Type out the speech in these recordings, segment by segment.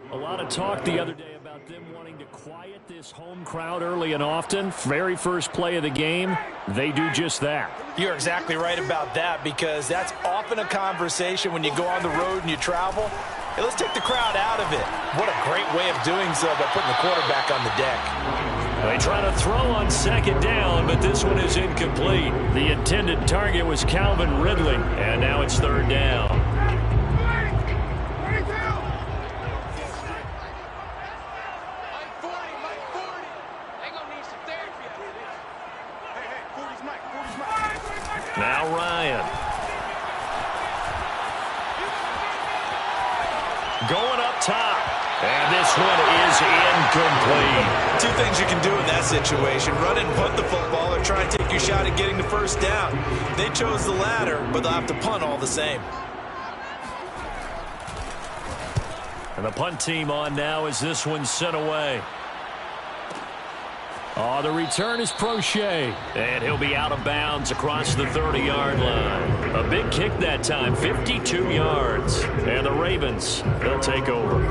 A lot of talk the other day about them wanting to quiet this home crowd early and often. Very first play of the game, they do just that. You're exactly right about that, because that's often a conversation when you go on the road and you travel. Hey, let's take the crowd out of it. What a great way of doing so by putting the quarterback on the deck. They try to throw on second down, but this one is incomplete. The intended target was Calvin Ridley, and now it's third down. Now Ryan. Going up top. And this one is incomplete. Two things you can do in that situation: run and punt the football, or try and take your shot at getting the first down. They chose the latter, but they'll have to punt all the same. And the punt team on now as this one's sent away. Oh, the return is Prochet. And he'll be out of bounds across the 30-yard line. A big kick that time, 52 yards. And the Ravens, they'll take over.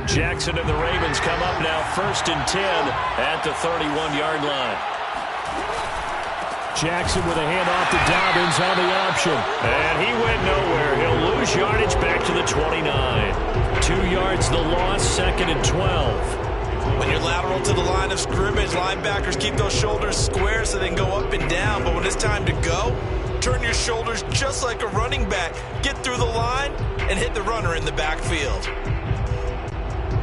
Jackson and the Ravens come up now, 1st and 10 at the 31-yard line. Jackson with a handoff to Dobbins on the option. And he went nowhere. He'll lose yardage back to the 29. 2 yards the loss, 2nd and 12. When you're lateral to the line of scrimmage, linebackers keep those shoulders square so they can go up and down. But when it's time to go, turn your shoulders just like a running back. Get through the line and hit the runner in the backfield.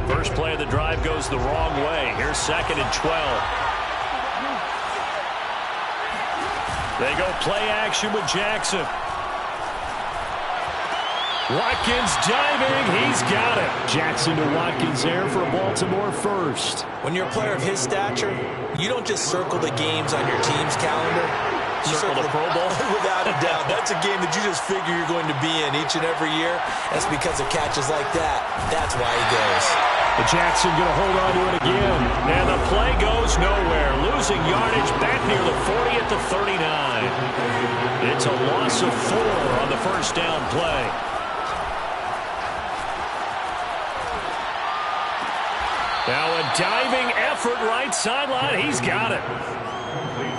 First play of the drive goes the wrong way. Here's 2nd and 12. They go play action with Jackson. Watkins diving. He's got it. Jackson to Watkins there for a Baltimore first. When you're a player of his stature, you don't just circle the games on your team's calendar. You circle the Pro Bowl? Without a doubt. That's a game that you just figure you're going to be in each and every year. That's because of catches like that. That's why he goes. But Jackson going to hold on to it again. And the play goes nowhere. Losing yardage back near the 40 at the 39. It's a loss of 4 on the first down play. Now a diving effort right sideline. He's got it.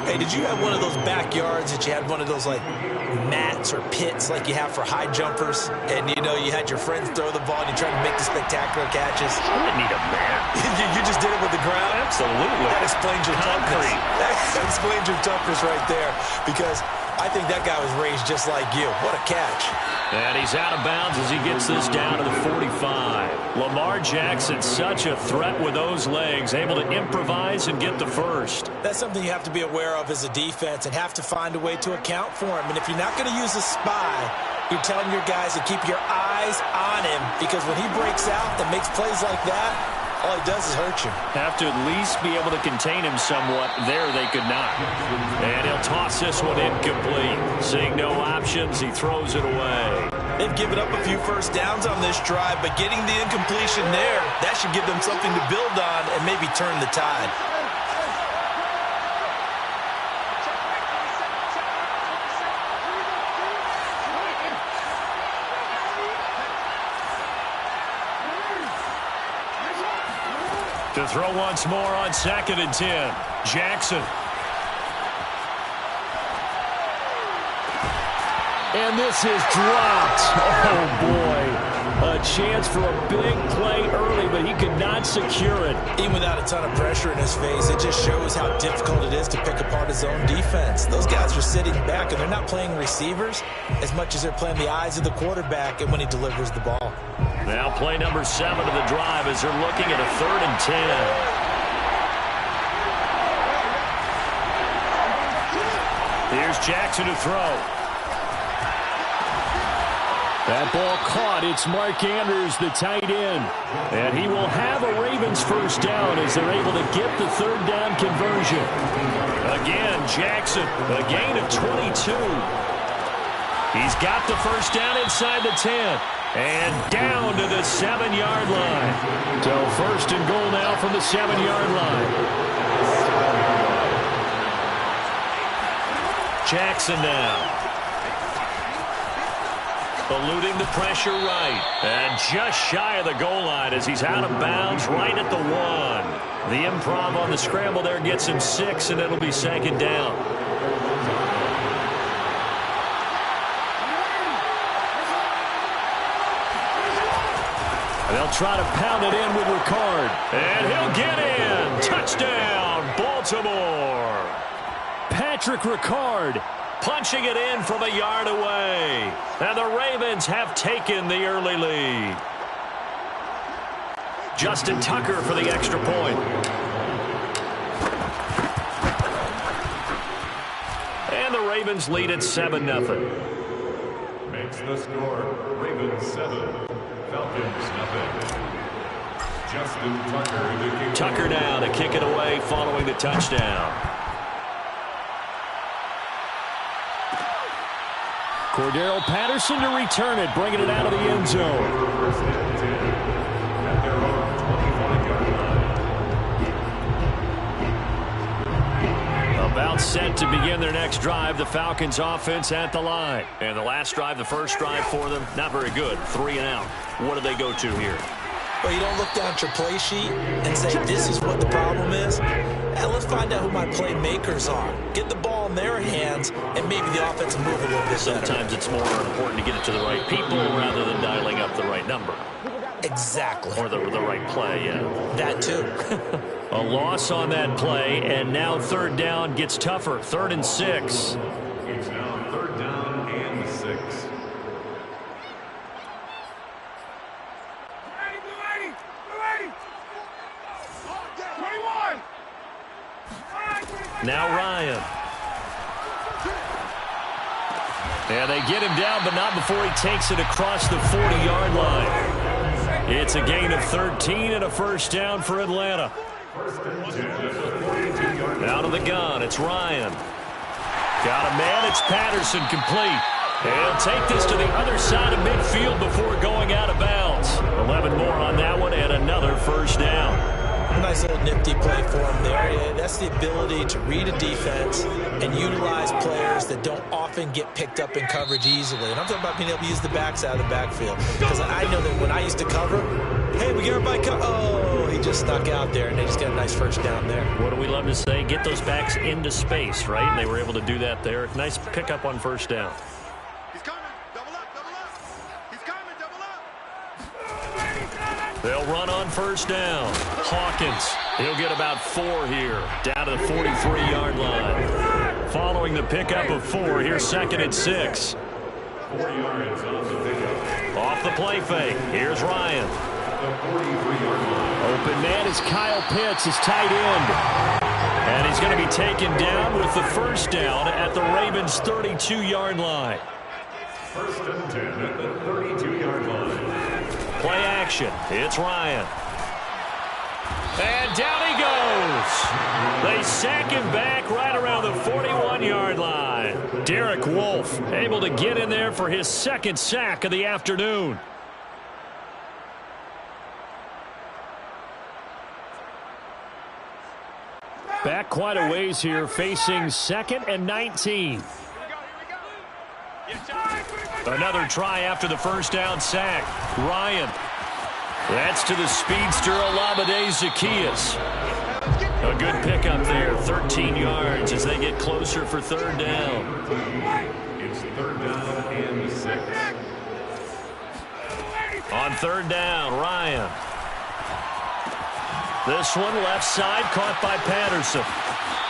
Hey, did you have one of those backyards that you had one of those, like, mats or pits like you have for high jumpers? And, you know, you had your friends throw the ball and you tried to make the spectacular catches? I didn't need a mat. You just did it with the ground? Absolutely. That explains your toughness. That explains your toughness right there. Because I think that guy was raised just like you. What a catch. And he's out of bounds as he gets this down to the 45. Lamar Jackson, such a threat with those legs, able to improvise and get the first. That's something you have to be aware of as a defense and have to find a way to account for him. And if you're not going to use a spy, you're telling your guys to keep your eyes on him, because when he breaks out and makes plays like that, all he does is hurt you. Have to at least be able to contain him somewhat. There they could not. And he'll toss this one incomplete. Seeing no options, he throws it away. They've given up a few first downs on this drive, but getting the incompletion there, that should give them something to build on and maybe turn the tide. To throw once more on 2nd and 10. Jackson. And this is dropped. Oh, boy. A chance for a big play early, but he could not secure it. Even without a ton of pressure in his face, it just shows how difficult it is to pick apart his own defense. Those guys are sitting back, and they're not playing receivers as much as they're playing the eyes of the quarterback and when he delivers the ball. Now play number 7 of the drive as they're looking at a 3rd and 10. Here's Jackson to throw. That ball caught. It's Mark Andrews, the tight end. And he will have a Ravens first down as they're able to get the 3rd down conversion. Again, Jackson, a gain of 22. He's got the first down inside the 10. And down to the 7-yard line. So first and goal now from the 7-yard line. Jackson now. Eluding the pressure right. And just shy of the goal line as he's out of bounds right at the 1. The improv on the scramble there gets him 6, and it'll be second down. They'll try to pound it in with Ricard. And he'll get in. Touchdown, Baltimore. Patrick Ricard punching it in from a yard away. And the Ravens have taken the early lead. Justin Tucker for the extra point. And the Ravens lead at 7-0. Makes the score Ravens 7. Falcons nothing. Justin Tucker to kick. Tucker now to kick it away following the touchdown. Cordero Patterson to return it, bringing it out of the end zone. First and 10 at their own 25-yard line. About set to begin their next drive. The Falcons offense at the line. And the last drive, the first drive for them, not very good. 3 and out. What do they go to here? Well, you don't look down at your play sheet and say, this is what the problem is. Now, let's find out who my playmakers are. Get the ball in their hands, and maybe the offense will move a little bit better. Sometimes it's more important to get it to the right people rather than dialing up the right number. Exactly. Or the right play, yeah. That too. A loss on that play, and now third down gets tougher. 3rd and 6. It's now 3rd down and 6. Now Ryan. And they get him down, but not before he takes it across the 40-yard line. It's a gain of 13 and a first down for Atlanta. Out of the gun, it's Ryan. Got a man, it's Patterson, complete. He'll take this to the other side of midfield before going out of bounds. 11 more on that one and another first down. Nice little nifty play for him there. Yeah, that's the ability to read a defense and utilize players that don't often get picked up in coverage easily. And I'm talking about being able to use the backside of the backfield. Because I know that when I used to cover, hey, we get everybody cover. Oh, he just snuck out there, and they just got a nice first down there. What do we love to say? Get those backs into space, right? And they were able to do that there. Nice pickup on first down. He's coming. Double up, double up. He's coming, double up. They'll run on first down. Hawkins, he'll get about 4 here, down to the 43-yard line. Following the pickup of 4, here's 2nd and 6. 4 yards off the pickup. Off the play fake, here's Ryan. The 43-yard line. Open man is Kyle Pitts, his tight end. And he's going to be taken down with the first down at the Ravens' 32-yard line. 1st and 10 at the 32-yard line. Play action. It's Ryan. And down he goes. They sack him back right around the 41-yard line. Derek Wolfe able to get in there for his 2nd sack of the afternoon. Back quite a ways here, facing 2nd and 19. Another try after the first down sack. Ryan. That's to the speedster Olamide Zaccheaus. A good pickup there, 13 yards as they get closer for 3rd down. It's 3rd down and 6. On 3rd down, Ryan. This one left side caught by Patterson.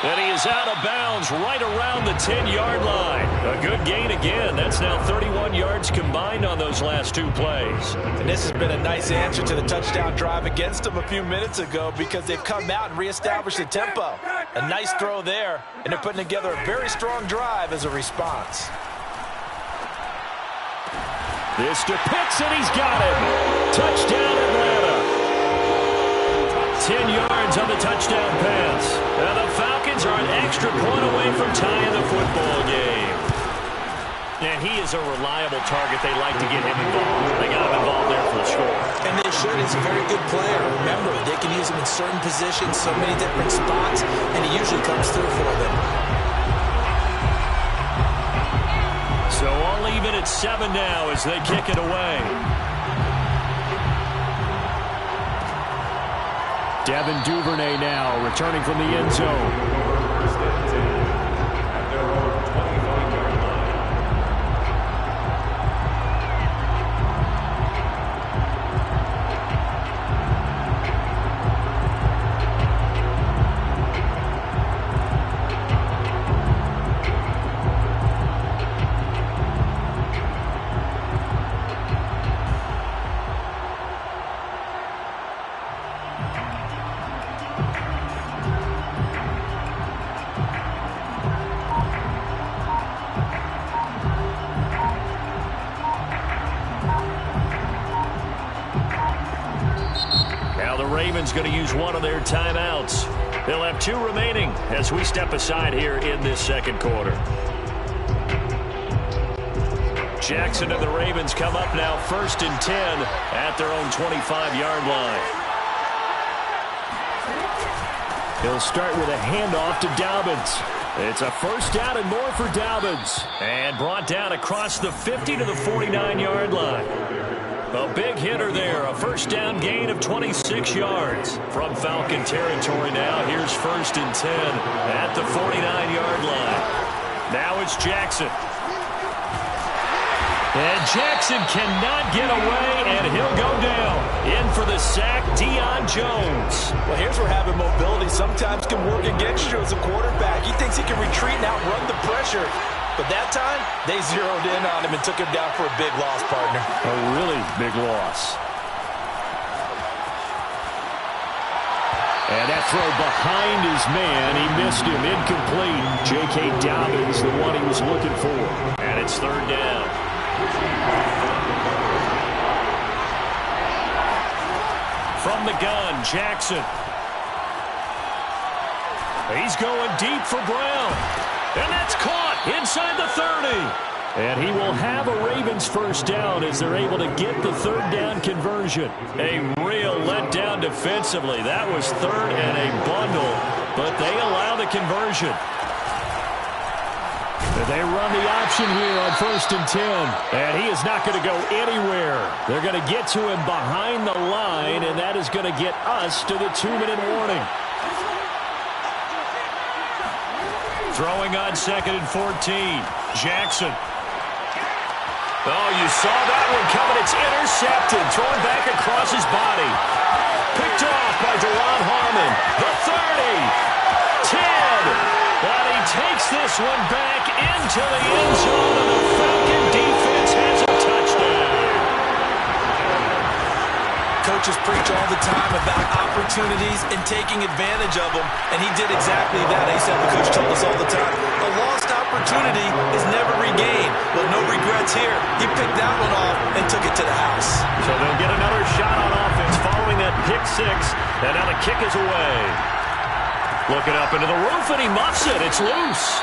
And he is out of bounds right around the 10-yard line. A good gain again. That's now 31 yards combined on those last 2 plays. And this has been a nice answer to the touchdown drive against them a few minutes ago because they've come out and reestablished the tempo. A nice throw there, and they're putting together a very strong drive as a response. This to Pitts, and he's got it. Touchdown, Atlanta. 10 yards on the touchdown pass. And the Falcons are an extra point away from tying the football game. And he is a reliable target. They like to get him involved. They got him involved there for the score. And they should. He's a very good player. Remember, they can use him in certain positions, so many different spots, and he usually comes through for them. So all even at 7 now as they kick it away. Devin Duvernay now returning from the end zone. Ravens going to use one of their timeouts. They'll have 2 remaining as we step aside here in this second quarter. Jackson and the Ravens come up now 1st and 10 at their own 25-yard line. He'll start with a handoff to Dobbins. It's a first down and more for Dobbins. And brought down across the 50 to the 49-yard line. A big hitter there, a first down gain of 26 yards. From Falcon territory now, here's 1st and 10 at the 49-yard line. Now it's Jackson. And Jackson cannot get away, and he'll go down. In for the sack, Deion Jones. Well, here's where having mobility sometimes can work against you as a quarterback. He thinks he can retreat and outrun the pressure. But that time, they zeroed in on him and took him down for a big loss, partner. A really big loss. And that throw behind his man, he missed him, incomplete. J.K. Dobbins, the one he was looking for. And it's 3rd down. From the gun, Jackson. He's going deep for Brown. And that's caught inside the 30. And he will have a Ravens first down as they're able to get the 3rd down conversion. A real letdown defensively. That was 3rd and a bundle, but they allow the conversion. They run the option here on 1st and 10. And he is not going to go anywhere. They're going to get to him behind the line, and that is going to get us to the 2-minute warning. Throwing on 2nd and 14. Jackson. Oh, you saw that one coming. It's intercepted. Thrown back across his body. Picked off by Deron Harmon. The 30. 10. But he takes this one back into the end zone, and the Falcon defense has a touchdown. Coaches preach all the time about opportunities and taking advantage of them, and he did exactly that. He said, the coach told us all the time, a lost opportunity is never regained. Well, no regrets here. He picked that one off and took it to the house. So they'll get another shot on offense following that pick 6, and now the kick is away. Looking up into the roof, and he muffs it. It's loose.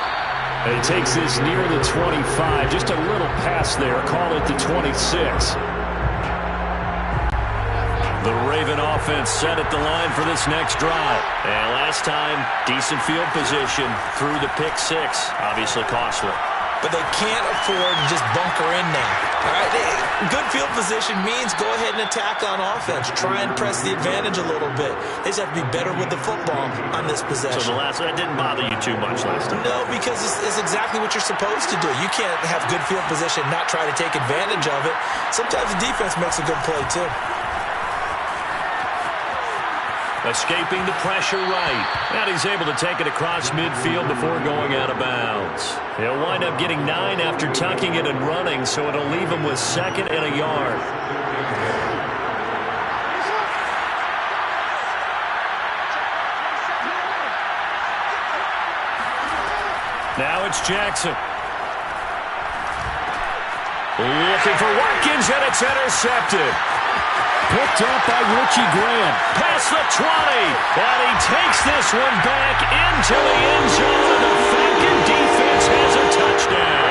He takes this near the 25, just a little past there. Call it the 26. The Raven offense set at the line for this next drive. And last time, decent field position through the pick 6. Obviously costly. But they can't afford to just bunker in now. All right, good field position means go ahead and attack on offense. Try and press the advantage a little bit. They just have to be better with the football on this possession. So that didn't bother you too much last time? No, because it's exactly what you're supposed to do. You can't have good field position and not try to take advantage of it. Sometimes the defense makes a good play, too. Escaping the pressure right. And he's able to take it across midfield before going out of bounds. He'll wind up getting 9 after tucking it and running, so it'll leave him with 2nd and a yard. Now it's Jackson. Looking for Watkins, and it's intercepted. Picked up by Richie Grant. Past the 20. And he takes this one back into the end zone. And the Falcon defense has a touchdown.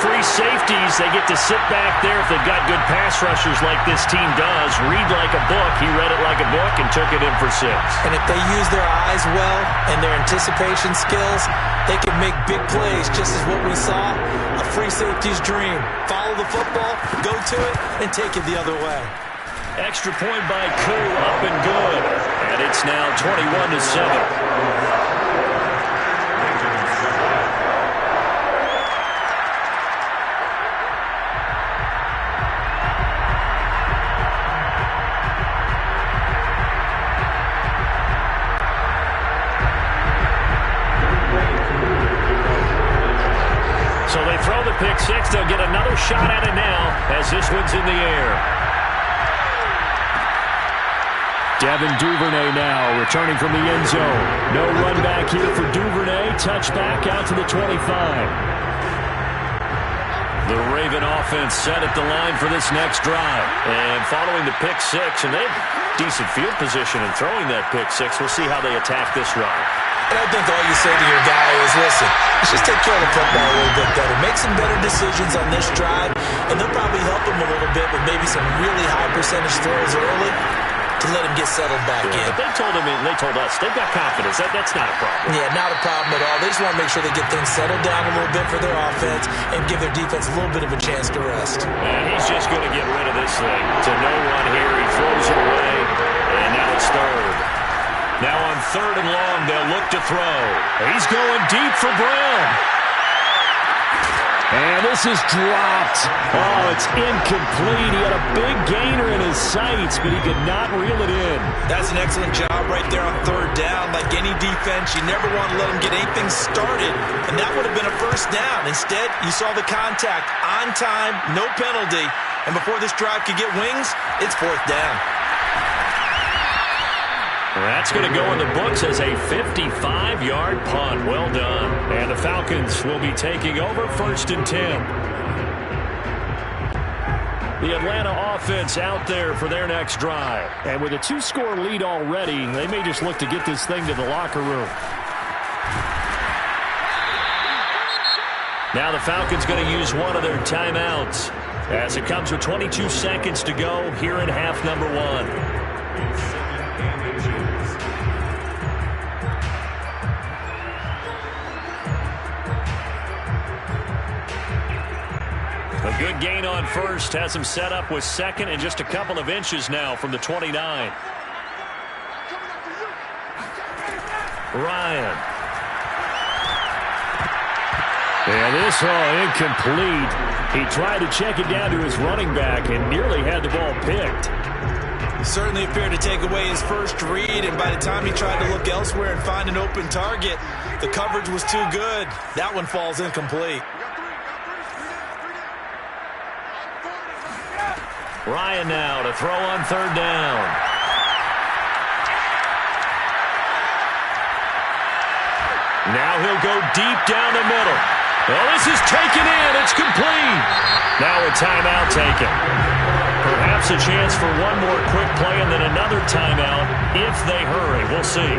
free safeties, they get to sit back there if they've got good pass rushers like this team does. Read like a book. He read it like a book and took it in for 6. And if they use their eyes well and their anticipation skills, they can make big plays, just as what we saw. A free safety's dream. Follow the football, go to it, and take it the other way. Extra point by Koo, up and good. And it's now 21-7. So they throw the pick 6. They'll get another shot at it now as this one's in the air. Devin Duvernay now returning from the end zone. No run back here for Duvernay. Touchback out to the 25. The Raven offense set at the line for this next drive. And following the pick 6, and they have decent field position in throwing that pick 6. We'll see how they attack this drive. And I think all you say to your guy is, listen, let's just take care of the football a little bit better. Make some better decisions on this drive, and they'll probably help him a little bit with maybe some really high percentage throws early to let him get settled back in. But they told us, they've got confidence. That's not a problem. Yeah, not a problem at all. They just want to make sure they get things settled down a little bit for their offense and give their defense a little bit of a chance to rest. And he's just going to get rid of this thing. To no one here, he throws it away, and now it's 3rd. Now on 3rd and long, they'll look to throw. He's going deep for Brown. And this is dropped. Oh, it's incomplete. He had a big gainer in his sights, but he could not reel it in. That's an excellent job right there on 3rd down. Like any defense, you never want to let them get anything started, and that would have been a 1st down. Instead, you saw the contact on time, no penalty, and before this drive could get wings, it's 4th down. That's going to go in the books as a 55-yard punt. Well done. And the Falcons will be taking over 1st and 10. The Atlanta offense out there for their next drive. And with a 2-score lead already, they may just look to get this thing to the locker room. Now the Falcons going to use one of their timeouts as it comes with 22 seconds to go here in half number 1. A good gain on 1st, has him set up with 2nd and just a couple of inches now from the 29. Ryan. And this incomplete. He tried to check it down to his running back and nearly had the ball picked. Certainly appeared to take away his first read, and by the time he tried to look elsewhere and find an open target, the coverage was too good. That one falls incomplete. Ryan now to throw on 3rd down. Now he'll go deep down the middle. Well, this is taken in. It's complete. Now a timeout taken. Perhaps a chance for one more quick play and then another timeout if they hurry. We'll see.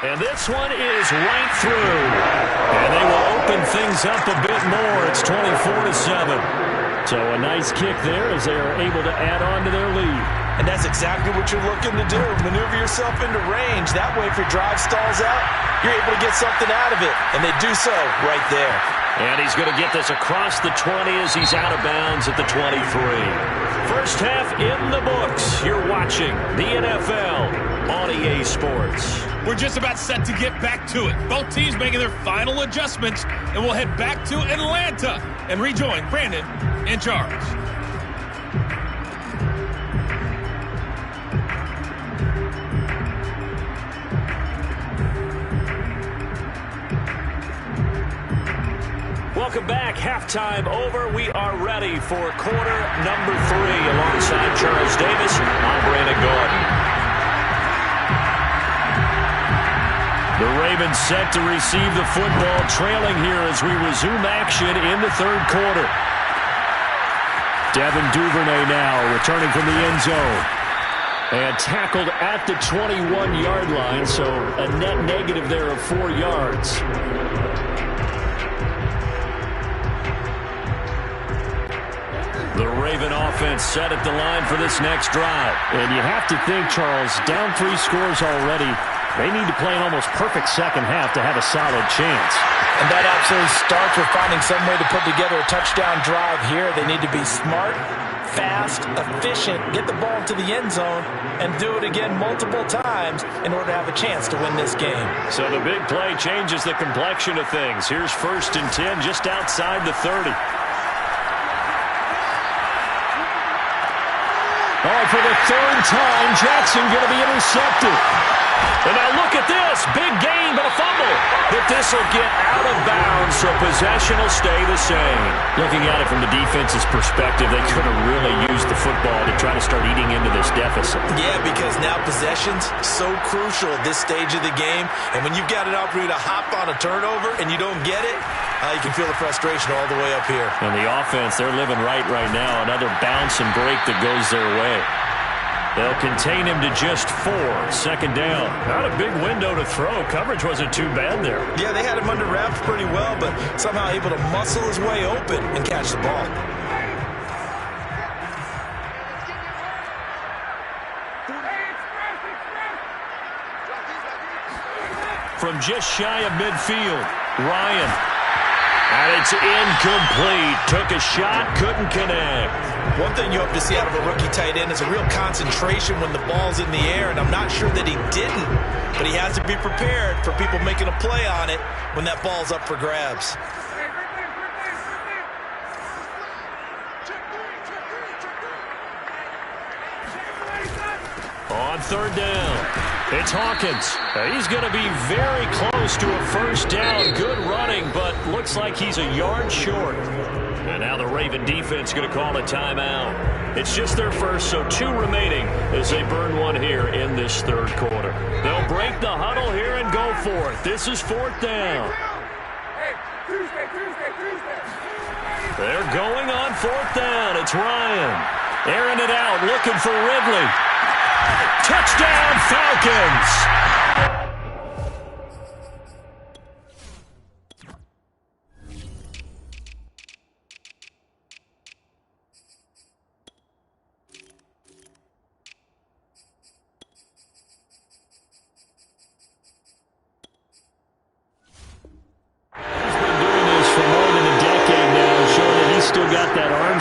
And this one is right through. And they will open things up a bit more. It's 24-7. So a nice kick there as they are able to add on to their lead. And that's exactly what you're looking to do. Maneuver yourself into range. That way, if your drive stalls out, you're able to get something out of it. And they do so right there. And he's going to get this across the 20 as he's out of bounds at the 23. First half in the books. You're watching the NFL on EA Sports. We're just about set to get back to it. Both teams making their final adjustments, and we'll head back to Atlanta and rejoin Brandon and Charles. Welcome back. Halftime over. We are ready for quarter number 3 alongside Charles Davis. I'm Brandon Gordon. The Ravens set to receive the football, trailing here as we resume action in the 3rd quarter. Devin Duvernay now returning from the end zone. And tackled at the 21-yard line, so a net negative there of 4 yards. The Raven offense set at the line for this next drive. And you have to think, Charles, down 3 scores already. They need to play an almost perfect second half to have a solid chance. And that absolutely starts with finding some way to put together a touchdown drive here. They need to be smart, fast, efficient, get the ball into the end zone, and do it again multiple times in order to have a chance to win this game. So the big play changes the complexion of things. Here's 1st and 10 just outside the 30. Oh, for the 3rd time, Jackson going to be intercepted. And now look at this. Big gain, but a fumble. But this will get out of bounds, so possession will stay the same. Looking at it from the defense's perspective, they could have really used the football to try to start eating into this deficit. Yeah, because now possession's so crucial at this stage of the game. And when you've got an opportunity to hop on a turnover and you don't get it, you can feel the frustration all the way up here. And the offense, they're living right now. Another bounce and break that goes their way. They'll contain him to just 4. 2nd down. Not a big window to throw. Coverage wasn't too bad there. Yeah, they had him under wraps pretty well, but somehow able to muscle his way open and catch the ball. From just shy of midfield, Ryan. And it's incomplete. Took a shot, couldn't connect. One thing you hope to see out of a rookie tight end is a real concentration when the ball's in the air, and I'm not sure that he didn't, but he has to be prepared for people making a play on it when that ball's up for grabs. On 3rd down, it's Hawkins. He's going to be very close to a 1st down. Good running, but looks like he's a yard short. And now the Raven defense going to call a timeout. It's just their first, so 2 remaining as they burn one here in this 3rd quarter. They'll break the huddle here and go for it. This is 4th down. They're going on 4th down. It's Ryan. Airing it out, looking for Ridley. Touchdown, Falcons!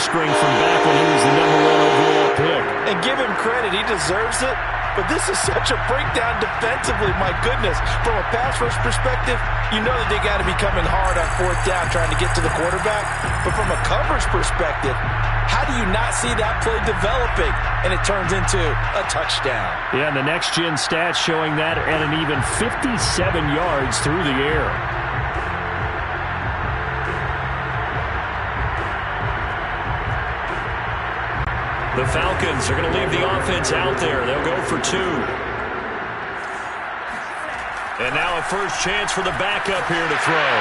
String from back when he was the #1 overall pick. And give him credit, he deserves it. But this is such a breakdown defensively, my goodness. From a pass rush perspective, you know that they got to be coming hard on 4th down trying to get to the quarterback. But from a coverage perspective, how do you not see that play developing and it turns into a touchdown? Yeah, and the next-gen stats showing that at an even 57 yards through the air. The Falcons are going to leave the offense out there. They'll go for 2. And now a first chance for the backup here to throw.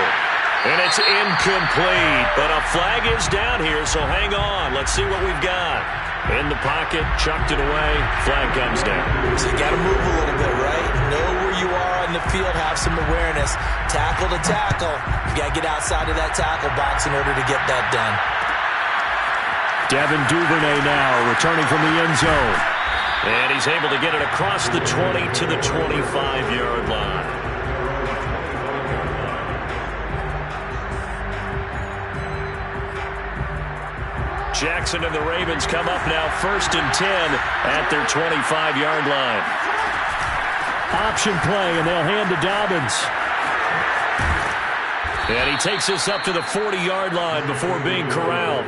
And it's incomplete. But a flag is down here, so hang on. Let's see what we've got. In the pocket, chucked it away. Flag comes down. So you got to move a little bit, right? Know where you are on the field. Have some awareness. Tackle to tackle. You got to get outside of that tackle box in order to get that done. Devin Duvernay now returning from the end zone. And he's able to get it across the 20 to the 25-yard line. Jackson and the Ravens come up now 1st and 10 at their 25-yard line. Option play, and they'll hand to Dobbins. And he takes this up to the 40-yard line before being corralled.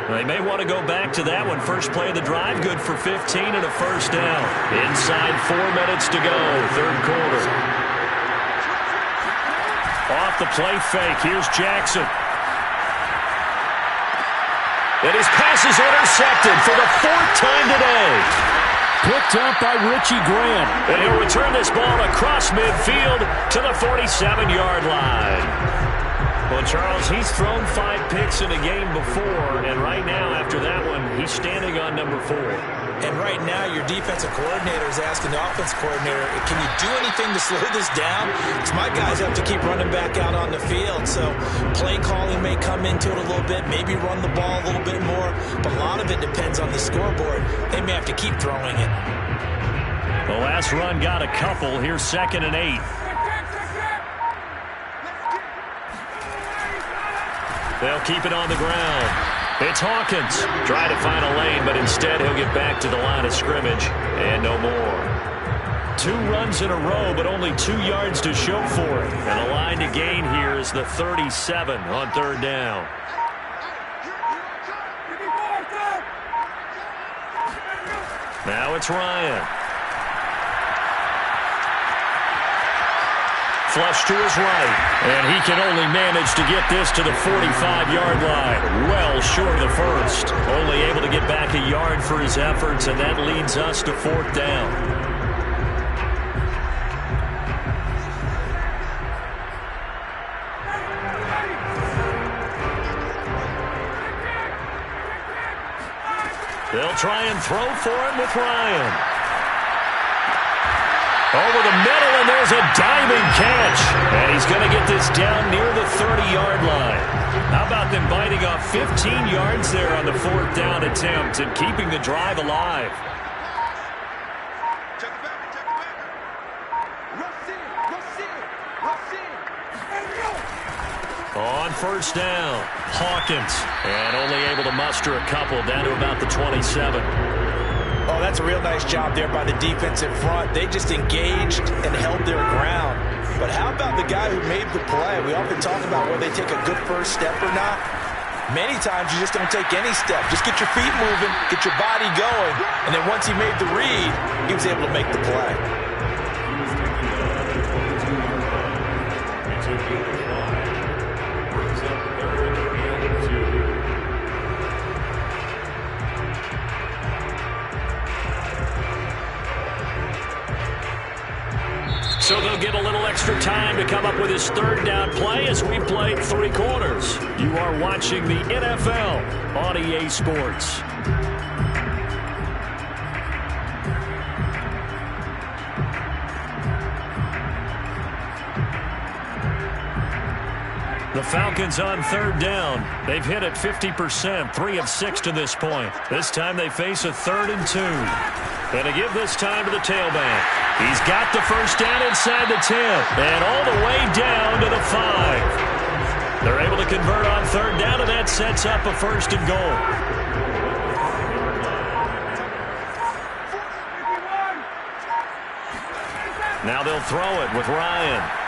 They may want to go back to that one. First play of the drive, good for 15 and a 1st down. Inside 4 minutes to go, 3rd quarter. Off the play fake, here's Jackson. And his pass is intercepted for the 4th time today. Picked up by Richie Grant. And he'll return this ball across midfield to the 47-yard line. Well, Charles, he's thrown 5 picks in a game before, and right now, after that one, he's standing on number 4. And right now, your defensive coordinator is asking the offensive coordinator, can you do anything to slow this down? Because my guys have to keep running back out on the field. So play calling may come into it a little bit, maybe run the ball a little bit more, but a lot of it depends on the scoreboard. They may have to keep throwing it. The last run got a couple. Here's 2nd and 8. They'll keep it on the ground. It's Hawkins. Try to find a lane, but instead he'll get back to the line of scrimmage and no more. 2 runs in a row, but only 2 yards to show for it. And the line to gain here is the 37 on 3rd down. Now it's Ryan. Flush to his right, and he can only manage to get this to the 45-yard line. Well short of the first. Only able to get back a yard for his efforts, and that leads us to 4th down. They'll try and throw for him with Ryan. Over the middle, and there's a diving catch. And he's going to get this down near the 30-yard line. How about them biting off 15 yards there on the 4th down attempt and keeping the drive alive? Check it back. Rush in. On 1st down, Hawkins. And only able to muster a couple down to about the 27. Oh, that's a real nice job there by the defense in front. They just engaged and held their ground. But how about the guy who made the play? We often talk about whether they take a good first step or not. Many times you just don't take any step. Just get your feet moving, get your body going, and then once he made the read, he was able to make the play. So they'll get a little extra time to come up with his 3rd down play as we play 3 quarters. You are watching the NFL on EA Sports. The Falcons on 3rd down. They've hit it 50%, 3 of 6 to this point. This time they face a 3rd and 2. And to give this time to the tailback. He's got the first down inside the 10 and all the way down to the 5. They're able to convert on 3rd down, and that sets up a 1st and goal. Now they'll throw it with Ryan.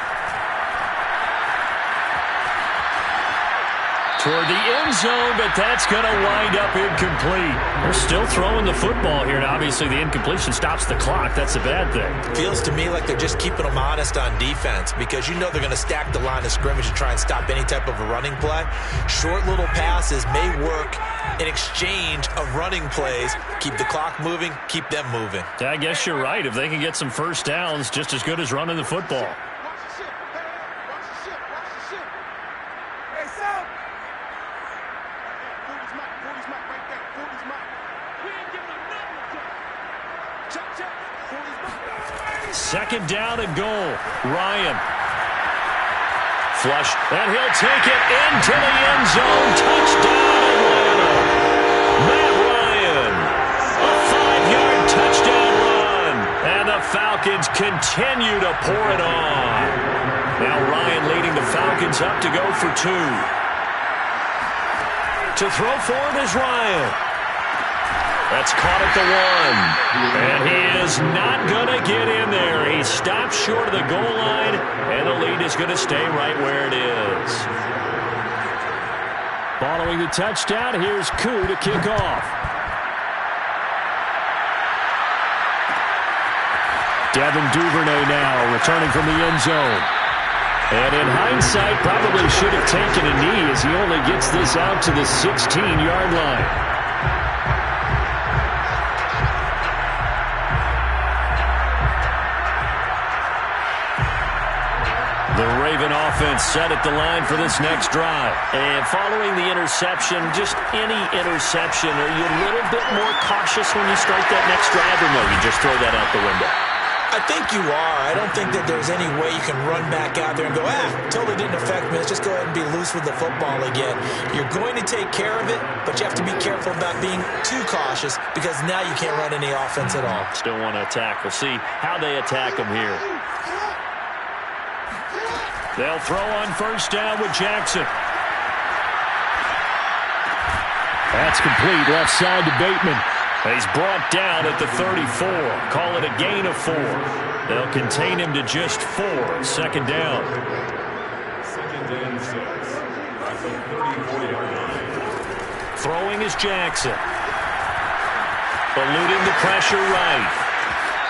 Toward the end zone, but that's going to wind up incomplete. They're still throwing the football here, and obviously the incompletion stops the clock. That's a bad thing. Feels to me like they're just keeping them honest on defense because you know they're going to stack the line of scrimmage and try and stop any type of a running play. Short little passes may work in exchange of running plays. Keep the clock moving, keep them moving. I guess you're right. If they can get some first downs, just as good as running the football. Second down and goal. Ryan. Flush, and he'll take it into the end zone. Touchdown, Atlanta. Matt Ryan. A 5-yard touchdown run. And the Falcons continue to pour it on. Now Ryan leading the Falcons up to go for 2. To throw for it is Ryan. That's caught at the 1. And he is not going to get in there. He stops short of the goal line, and the lead is going to stay right where it is. Following the touchdown, here's Koo to kick off. Devin Duvernay now returning from the end zone. And in hindsight, probably should have taken a knee as he only gets this out to the 16-yard line. The Raven offense set at the line for this next drive. And following the interception, just any interception, are you a little bit more cautious when you start that next drive, or no, you just throw that out the window? I think you are. I don't think that there's any way you can run back out there and go, totally didn't affect me. Let's just go ahead and be loose with the football again. You're going to take care of it, but you have to be careful about being too cautious because now you can't run any offense at all. Still want to attack. We'll see how they attack them here. They'll throw on first down with Jackson. That's complete left side to Bateman. He's brought down at the 34. Call it a gain of 4. They'll contain him to just 4. Second down. Second and 6. At the 34-yard line. Throwing is Jackson. Eluding the pressure right.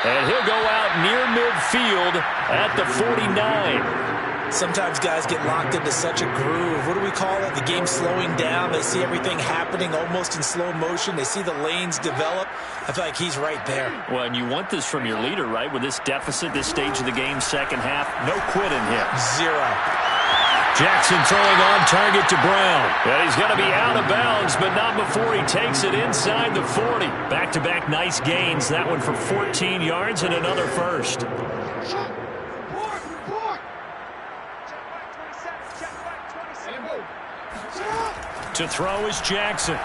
And he'll go out near midfield at the 49. Sometimes guys get locked into such a groove. What do we call it? The game slowing down. They see everything happening almost in slow motion. They see the lanes develop. I feel like he's right there. Well, and you want this from your leader, right? With this deficit, this stage of the game, second half, no quitting him. 0. Jackson throwing on target to Brown. And he's going to be out of bounds, but not before he takes it inside the 40. Back-to-back nice gains. That one for 14 yards and another first. To throw is Jackson.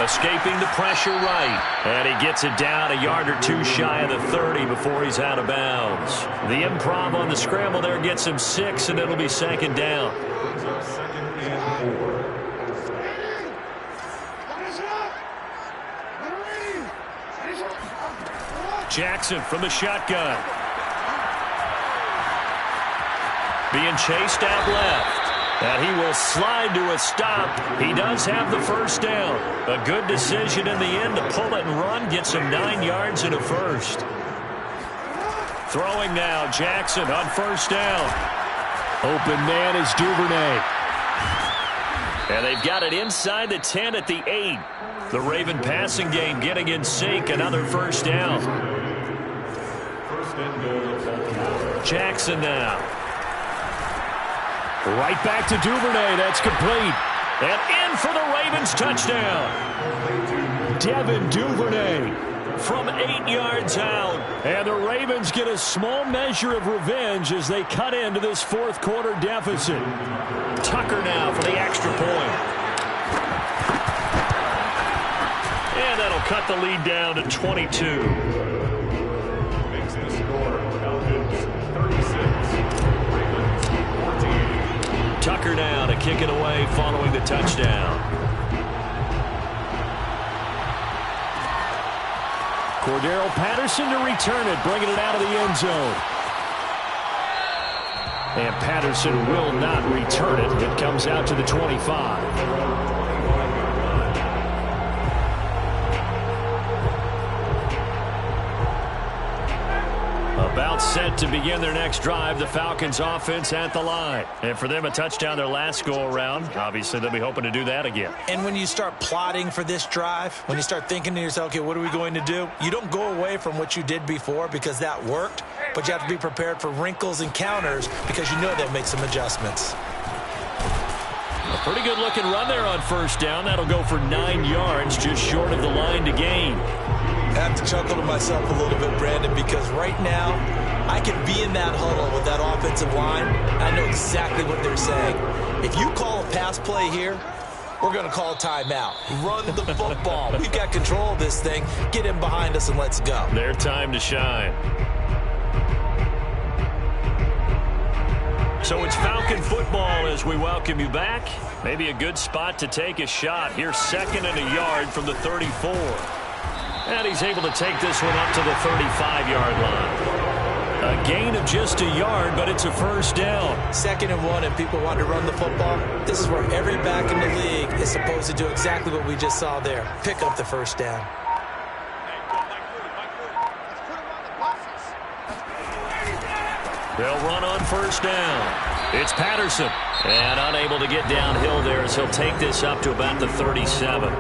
Escaping the pressure right. And he gets it down a yard or two shy of the 30 before he's out of bounds. The improv on the scramble there gets him 6, and it'll be second down. Second and 4. Jackson from the shotgun. Being chased out left. And he will slide to a stop. He does have the first down. A good decision in the end to pull it and run. Gets him 9 yards and a first. Throwing now, Jackson on first down. Open man is Duvernay. And they've got it inside the 10 at the 8. The Raven passing game getting in sync. Another first down. First and goal. Jackson now. Right back to Duvernay. That's complete. And in for the Ravens touchdown. Devin Duvernay from 8 yards out. And the Ravens get a small measure of revenge as they cut into this fourth quarter deficit. Tucker now for the extra point. And that'll cut the lead down to 22. Makes the score. Falcons 36. Ravens 14. Tucker now to kick it away following the touchdown. Cordero Patterson to return it, bringing it out of the end zone. And Patterson will not return it. It comes out to the 25. About set to begin their next drive. The Falcons offense at the line. And for them, a touchdown their last go-around. Obviously, they'll be hoping to do that again. And when you start plotting for this drive, when you start thinking to yourself, okay, what are we going to do? You don't go away from what you did before because that worked, but you have to be prepared for wrinkles and counters because you know they'll make some adjustments. A pretty good-looking run there on first down. That'll go for 9 yards, just short of the line to gain. I have to chuckle to myself a little bit, Brandon, because right now I can be in that huddle with that offensive line. I know exactly what they're saying. If you call a pass play here, we're going to call a timeout. Run the football. We've got control of this thing. Get in behind us and let's go. Their time to shine. So it's Falcon football as we welcome you back. Maybe a good spot to take a shot. Here's 2nd and a yard from the 34. And he's able to take this one up to the 35-yard line. A gain of just a yard, but it's a first down. 2nd and 1, and people want to run the football. This is where every back in the league is supposed to do exactly what we just saw there. Pick up the first down. They'll run on first down. It's Patterson. And unable to get downhill there as he'll take this up to about the 37.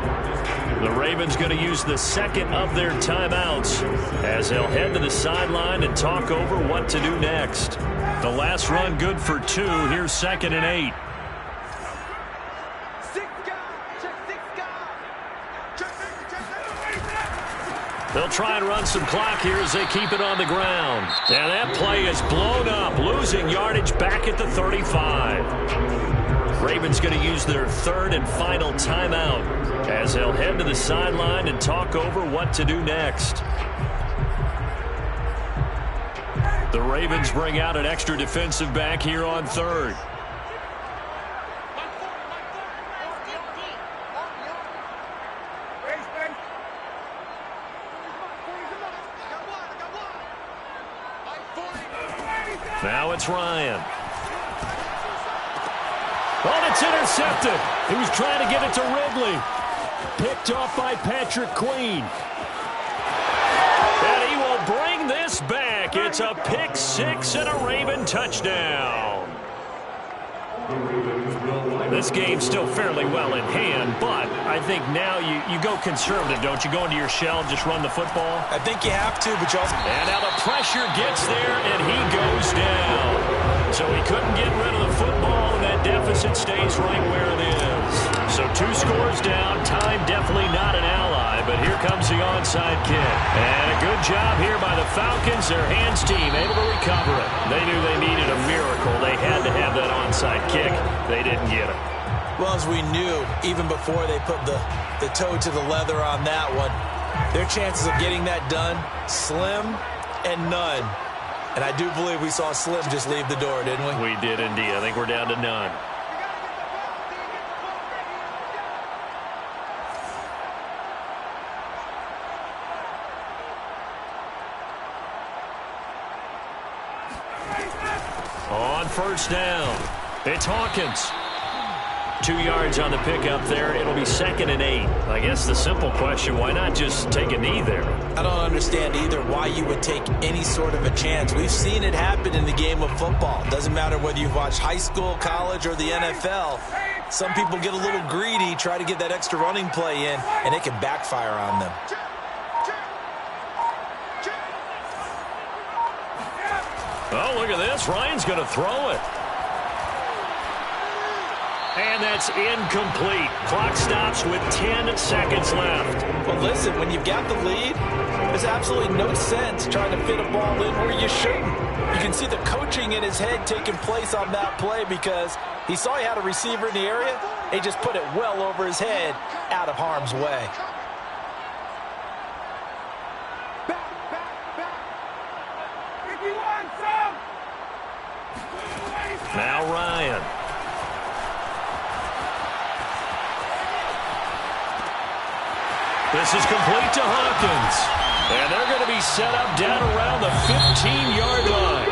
The Ravens going to use the second of their timeouts as they'll head to the sideline and talk over what to do next. The last run good for 2. Here's 2nd and 8. They'll try and run some clock here as they keep it on the ground. And that play is blown up, losing yardage back at the 35. Ravens going to use their 3rd and final timeout as they'll head to the sideline and talk over what to do next. The Ravens bring out an extra defensive back here on 3rd. Now it's Ryan. Oh, it's intercepted. He was trying to get it to Ridley. Picked off by Patrick Queen. And he will bring this back. It's a pick 6 and a Raven touchdown. This game's still fairly well in hand, but I think now you go conservative, don't you? Go into your shell and just run the football? I think you have to, but you also... And now the pressure gets there, and he goes down. So he couldn't get rid of the football, and that deficit stays right where it is. So 2 scores down. Time definitely not an ally, but here comes the onside kick. And a good job here by the Falcons. Their hands team able to recover it. They knew they needed a miracle. They had to have that onside kick. They didn't get it. Well, as we knew, even before they put the toe to the leather on that one, their chances of getting that done, slim and none. And I do believe we saw Slim just leave the door, didn't we? We did indeed. I think we're down to none. On 1st down, it's Hawkins. 2 yards on the pickup there. It'll be 2nd and 8. I guess the simple question, why not just take a knee there? I don't understand either why you would take any sort of a chance. We've seen it happen in the game of football. Doesn't matter whether you've watched high school, college, or the NFL. Some people get a little greedy, try to get that extra running play in, and it can backfire on them. Oh, look at this. Ryan's going to throw it. And that's incomplete. Clock stops with 10 seconds left. Well, listen, when you've got the lead, there's absolutely no sense trying to fit a ball in where you shouldn't. You can see the coaching in his head taking place on that play because he saw he had a receiver in the area. He just put it well over his head, out of harm's way. Now Ryan. This is complete to Hawkins. And they're going to be set up down around the 15-yard line.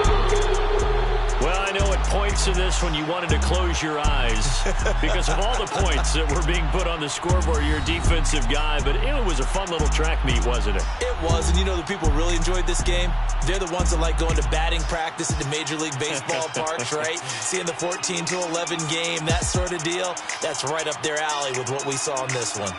Well, I know at points of this when you wanted to close your eyes because of all the points that were being put on the scoreboard. You're a defensive guy, but it was a fun little track meet, wasn't it? It was, and you know the people who really enjoyed this game? They're the ones that like going to batting practice at the Major League Baseball parks, right? Seeing the 14-11 game, that sort of deal, that's right up their alley with what we saw in this one.